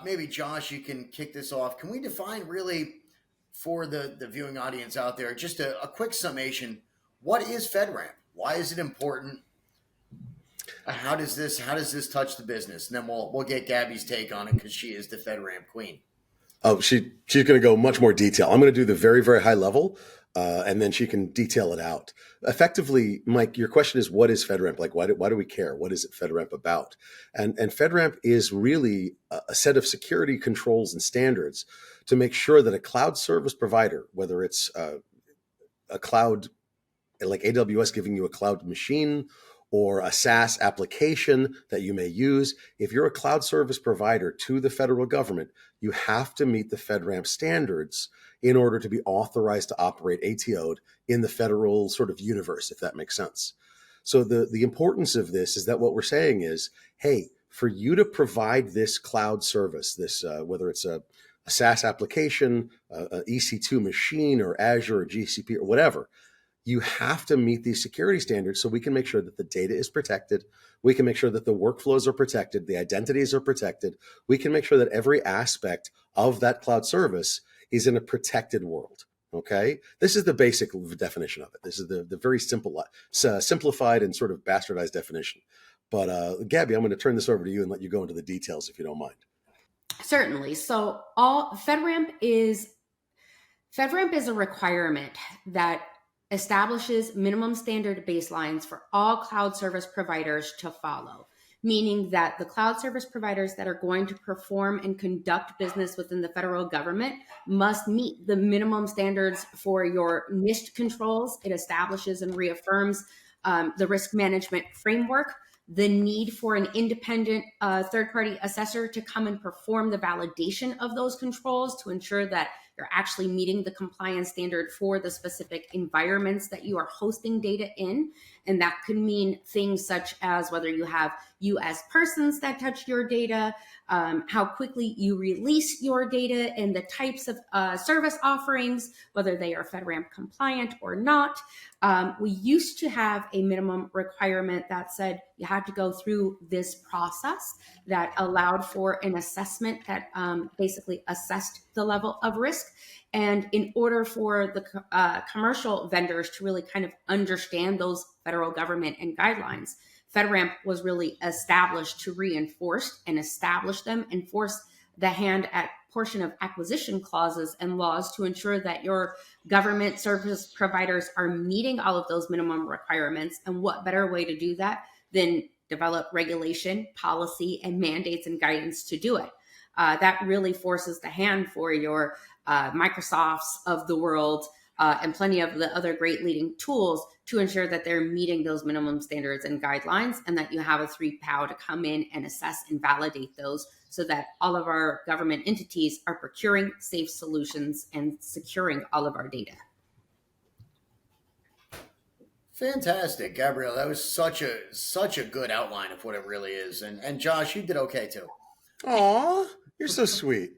Maybe Josh, you can kick this off. Can we define really for the viewing audience out there, just a quick summation? What is FedRAMP? Why is it important? How does this touch the business? And then we'll get Gabby's take on it because she is the FedRAMP queen. Oh, she's going to go much more detail. I'm going to do the very, very high level, and then she can detail it out. Effectively, Mike, your question is, what is FedRAMP? Like, why do we care? What is it FedRAMP about? And FedRAMP is really a set of security controls and standards to make sure that a cloud service provider, whether it's a cloud like AWS giving you a cloud machine or a SaaS application that you may use, if you're a cloud service provider to the federal government, you have to meet the FedRAMP standards in order to be authorized to operate ATO'd in the federal sort of universe, if that makes sense. So the importance of this is that what we're saying is, hey, for you to provide this cloud service, this whether it's a SaaS application, an EC2 machine, or Azure or GCP or whatever, you have to meet these security standards so we can make sure that the data is protected. We can make sure that the workflows are protected, the identities are protected. We can make sure that every aspect of that cloud service is in a protected world. Okay, this is the basic definition of it. This is the very simple, simplified and sort of bastardized definition. But Gabby, I'm going to turn this over to you and let you go into the details if you don't mind. Certainly. So FedRAMP is a requirement that establishes minimum standard baselines for all cloud service providers to follow, meaning that the cloud service providers that are going to perform and conduct business within the federal government must meet the minimum standards for your NIST controls. It establishes and reaffirms the risk management framework, the need for an independent third-party assessor to come and perform the validation of those controls to ensure that you're actually meeting the compliance standard for the specific environments that you are hosting data in. And that could mean things such as whether you have US persons that touch your data, how quickly you release your data, and the types of service offerings, whether they are FedRAMP compliant or not. We used to have a minimum requirement that said you had to go through this process that allowed for an assessment that basically assessed the level of risk. And in order for the commercial vendors to really kind of understand those federal government and guidelines, FedRAMP was really established to reinforce and establish them and force the hand at portion of acquisition clauses and laws to ensure that your government service providers are meeting all of those minimum requirements. And what better way to do that than develop regulation, policy, and mandates and guidance to do it? That really forces the hand for your Microsofts of the world and plenty of the other great leading tools to ensure that they're meeting those minimum standards and guidelines, and that you have a 3POW to come in and assess and validate those so that all of our government entities are procuring safe solutions and securing all of our data. Fantastic, Gabrielle. That was such a good outline of what it really is. And Josh, you did okay too. Aw, you're so sweet.